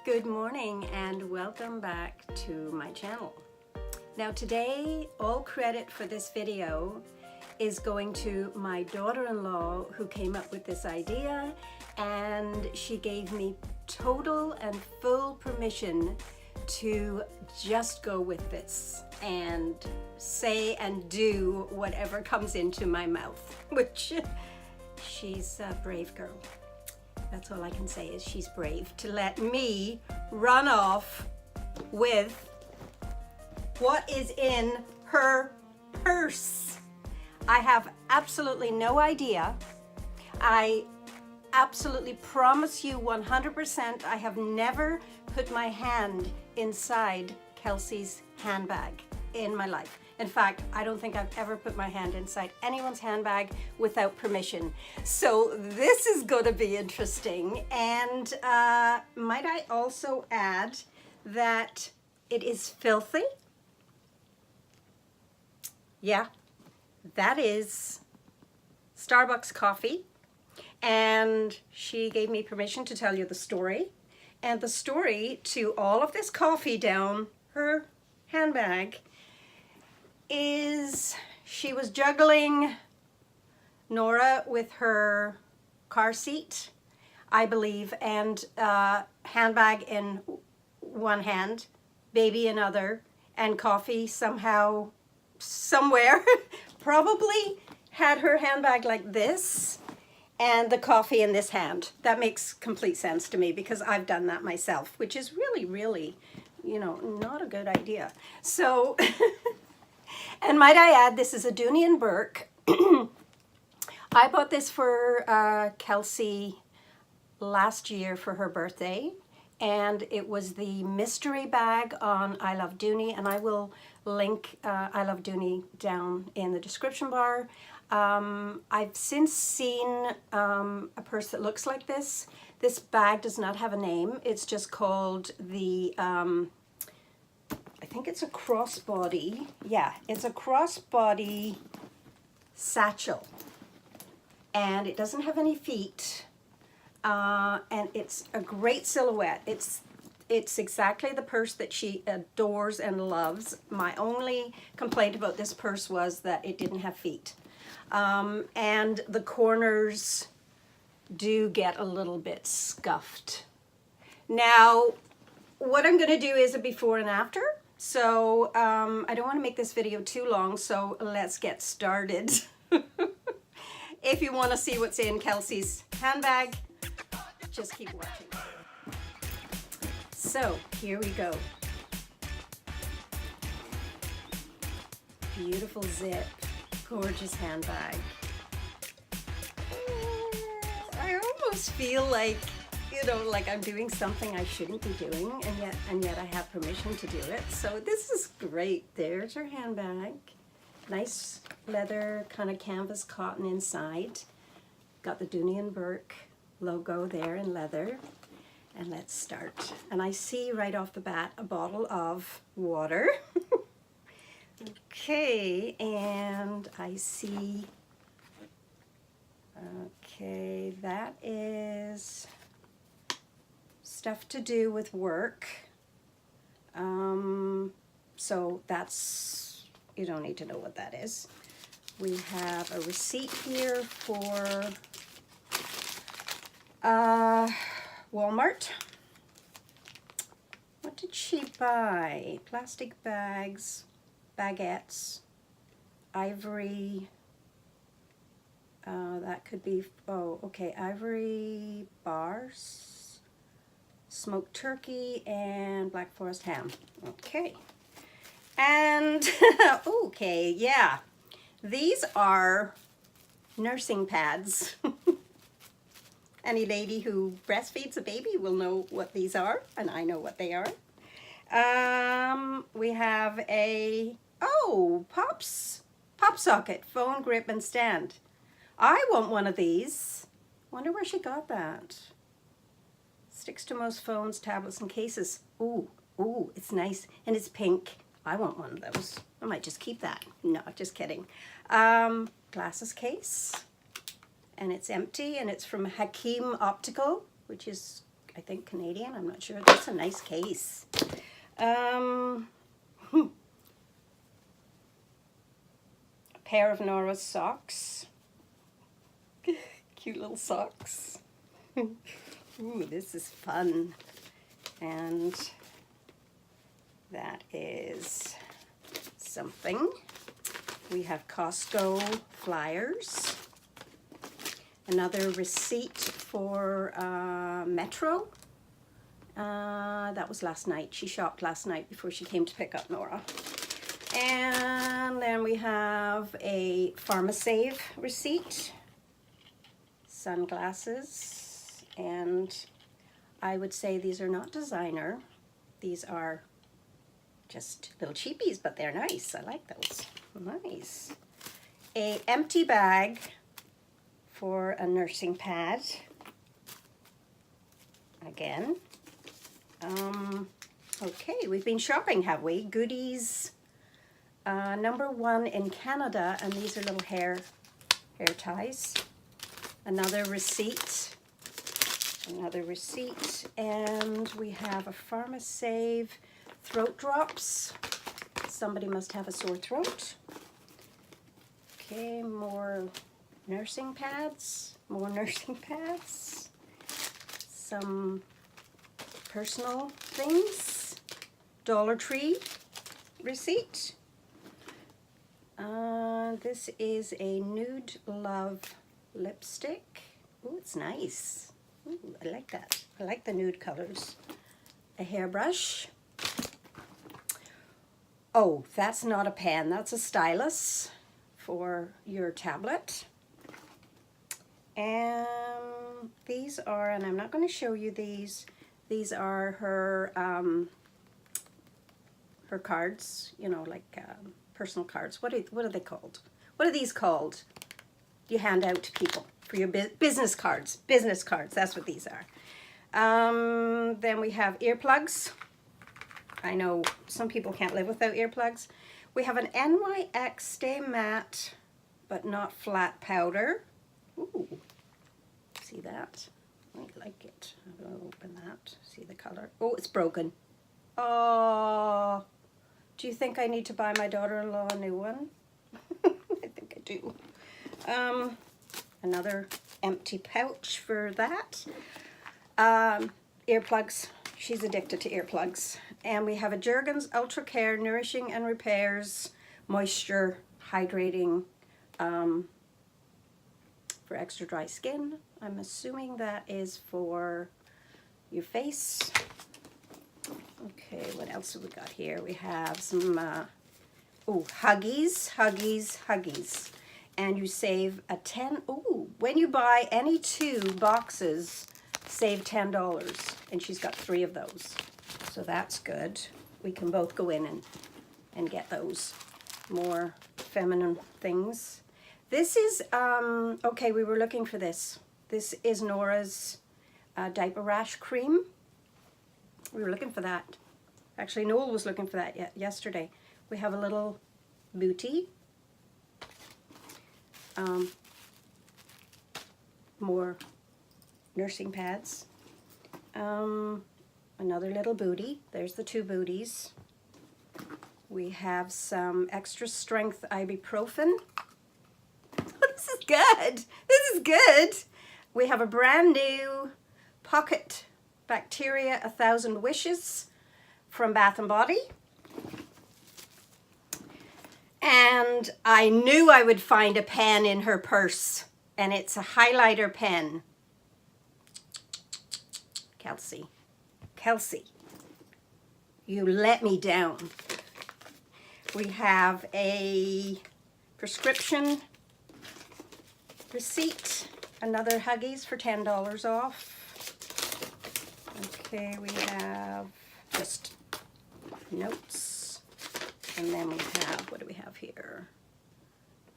Good morning and welcome back to my channel. Now today, all credit for this video is going to my daughter-in-law who came up with this idea, and she gave me total and full permission to just go with this and say and do whatever comes into my mouth, which she's a brave girl. That's all I can say is she's brave to let me run off with what is in her purse. I have absolutely no idea. I absolutely promise you 100% I have never put my hand inside Kelsi's handbag in my life. In fact, I don't think I've ever put my hand inside anyone's handbag without permission. So this is going to be interesting. And might I also add that it is filthy? Yeah, that is Starbucks coffee. And she gave me permission to tell you the story. And the story to all of this coffee down her handbag is she was juggling Nora with her car seat, I believe, and handbag in one hand, baby in other, and coffee somehow, somewhere, probably had her handbag like this and the coffee in this hand. That makes complete sense to me because I've done that myself, which is really, really, you know, not a good idea. So and might I add, this is a Dooney&Bourke. I bought this for Kelsi last year for her birthday, and it was the mystery bag on I Love Dooney, and I will link I Love Dooney down in the description bar. I've since seen a purse that looks like this. This bag does not have a name. It's just called the I think it's a crossbody. Yeah, it's a crossbody satchel. And it doesn't have any feet. And it's a great silhouette. It's exactly the purse that she adores and loves. My only complaint about this purse was that it didn't have feet. And the corners do get a little bit scuffed. Now, what I'm going to do is a before and after. So I don't want to make this video too long, so let's get started. If you want to see what's in Kelsi's handbag, just keep watching. So here we go. Beautiful zip, gorgeous handbag. I almost feel like, you know, like I'm doing something I shouldn't be doing, and yet I have permission to do it. So this is great. There's her handbag. Nice leather, kind of canvas cotton inside. Got the Dooney&Bourke logo there in leather. And let's start. And I see right off the bat a bottle of water. Okay, and I see, okay, that is stuff to do with work. So that's, you don't need to know what that is. We have a receipt here for Walmart. What did she buy? Plastic bags, baguettes, ivory, that could be, oh, okay, ivory bars, smoked turkey, and Black Forest ham. Okay. And, okay, yeah, these are nursing pads. Any lady who breastfeeds a baby will know what these are, and I know what they are. We have a, oh, pop socket, phone grip and stand. I want one of these. Wonder where she got that. Sticks to most phones, tablets, and cases. Ooh, ooh, it's nice, and it's pink. I want one of those. I might just keep that. No, just kidding. Glasses case, and it's empty, and it's from Hakim Optical, which is I think Canadian, I'm not sure. That's a nice case. A pair of Nora's socks. Cute little socks. Ooh, this is fun. And that is something. We have Costco flyers. Another receipt for Metro. That was last night. She shopped last night before she came to pick up Nora. And then we have a PharmaSave receipt. Sunglasses. And I would say these are not designer. These are just little cheapies, but they're nice. I like those. Nice. A empty bag for a nursing pad. Again. Okay, we've been shopping, have we? Goodies. #1 in Canada, and these are little hair ties. Another receipt. Another receipt, and we have a PharmaSave throat drops. Somebody must have a sore throat. Okay, more nursing pads. More nursing pads. Some personal things. Dollar Tree receipt. This is a Nude Love lipstick. Ooh, it's nice. Ooh, I like that. I like the nude colors. A hairbrush. Oh, that's not a pen. That's a stylus for your tablet. And these are, and I'm not going to show you these. These are her her cards. You know, like personal cards. What are they called? What are these called? You hand out to people for your business cards. Business cards. That's what these are. Then we have earplugs. I know some people can't live without earplugs. We have an NYX Stay Matte, but not flat powder. Ooh, see that? I like it. I'm going to open that. See the color? Oh, it's broken. Oh, do you think I need to buy my daughter-in-law a new one? I think I do. Another empty pouch for that. Earplugs. She's addicted to earplugs. And we have a Jergens Ultra Care Nourishing and Repairs Moisture Hydrating for extra dry skin. I'm assuming that is for your face. Okay, what else have we got here? We have some, Huggies. And you save a when you buy any 2 boxes, save $10. And she's got 3 of those. So that's good. We can both go in and get those more feminine things. This is, okay, we were looking for this. This is Nora's diaper rash cream. We were looking for that. Actually, Noel was looking for that yesterday. We have a little booty. More nursing pads. Another little booty. There's the 2 booties. We have some extra strength ibuprofen. This is good. This is good. We have a brand new Pocket Bacteria 1000 Wishes from Bath & Body. And I knew I would find a pen in her purse. And it's a highlighter pen. Kelsi, you let me down. We have a prescription receipt. Another Huggies for $10 off. Okay, we have just notes. And then we have, what do we have here?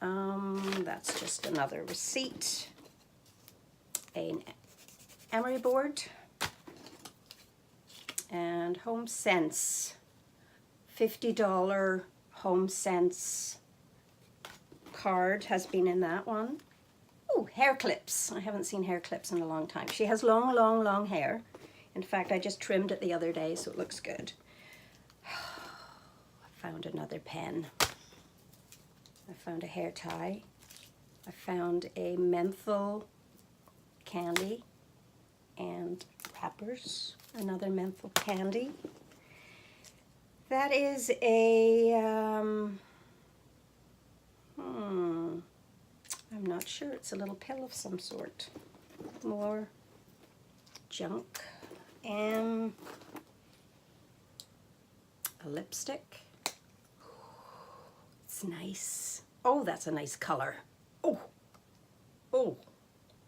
That's just another receipt. An emery board. And Home Sense. $50 Home Sense card has been in that one. Oh, hair clips. I haven't seen hair clips in a long time. She has long hair. In fact, I just trimmed it the other day, so it looks good. I found another pen. I found a hair tie. I found a menthol candy and wrappers. Another menthol candy. That is a, I'm not sure. It's a little pill of some sort. More junk. And a lipstick. It's nice. Oh, that's a nice color. Oh, oh,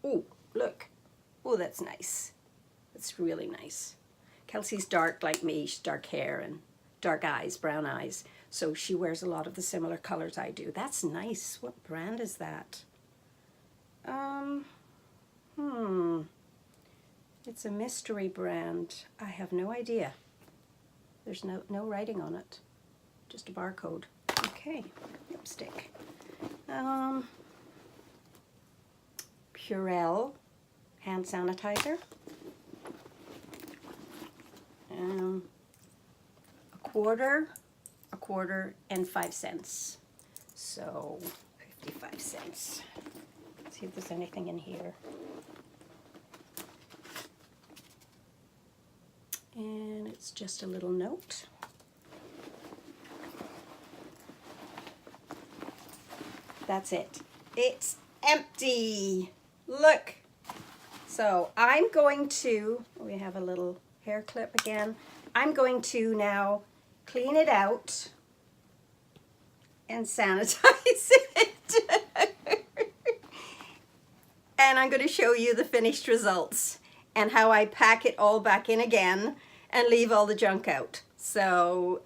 oh, look. Oh, that's nice. It's really nice. Kelsi's dark like me. She's dark hair and dark eyes, brown eyes. So she wears a lot of the similar colors I do. That's nice. What brand is that? It's a mystery brand. I have no idea. There's no writing on it. Just a barcode. Okay, lipstick. Purell hand sanitizer. A quarter, and 5 cents. So 55 cents. Let's see if there's anything in here. And it's just a little note. That's it. It's empty. Look. So I'm going to, we have a little hair clip again. I'm going to now clean it out and sanitize it. And I'm going to show you the finished results and how I pack it all back in again and leave all the junk out. So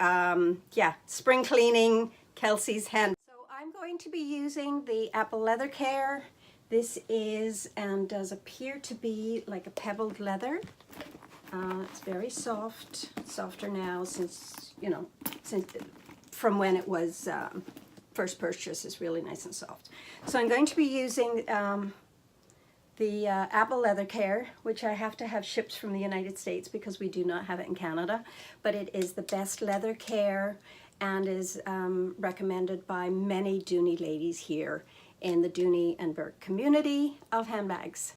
yeah, spring cleaning, Kelsi's hand. So I'm going to be using the Apple Leather Care. This is and does appear to be like a pebbled leather. It's very soft, softer now since, you know, from when it was first purchased. It's really nice and soft. So I'm going to be using the Apple Leather Care, which I have to have shipped from the United States because we do not have it in Canada. But it is the best leather care and is recommended by many Dooney ladies here in the Dooney&Bourke community of handbags.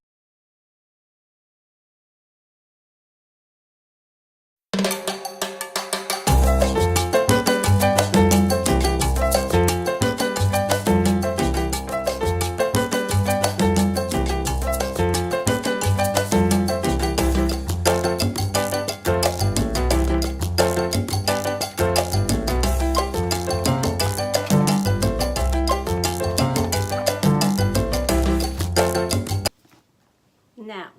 Now,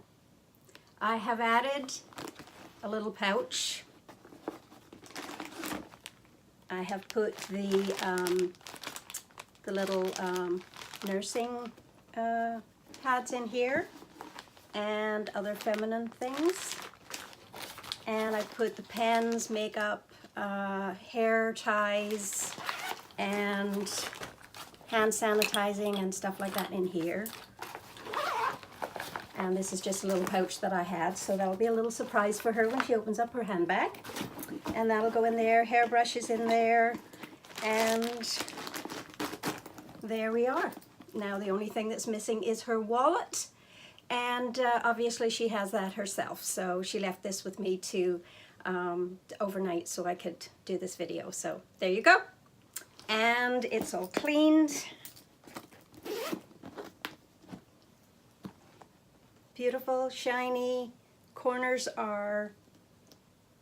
I have added a little pouch. I have put the little nursing pads in here and other feminine things. And I put the pens, makeup, hair ties, and hand sanitizing and stuff like that in here. And this is just a little pouch that I had, so that'll be a little surprise for her when she opens up her handbag. And that'll go in there, hairbrushes in there, and there we are. Now the only thing that's missing is her wallet, and obviously she has that herself, so she left this with me to overnight so I could do this video. So there you go. And it's all cleaned. Beautiful, shiny, corners are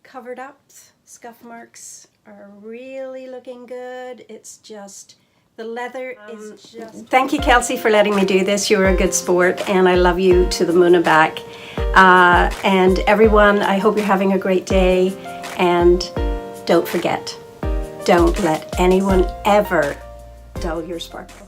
covered up, scuff marks are really looking good. It's just, the leather is just... Thank you, Kelsi, for letting me do this. You were a good sport, and I love you to the moon and back. And everyone, I hope you're having a great day, and don't forget, don't let anyone ever dull your sparkle.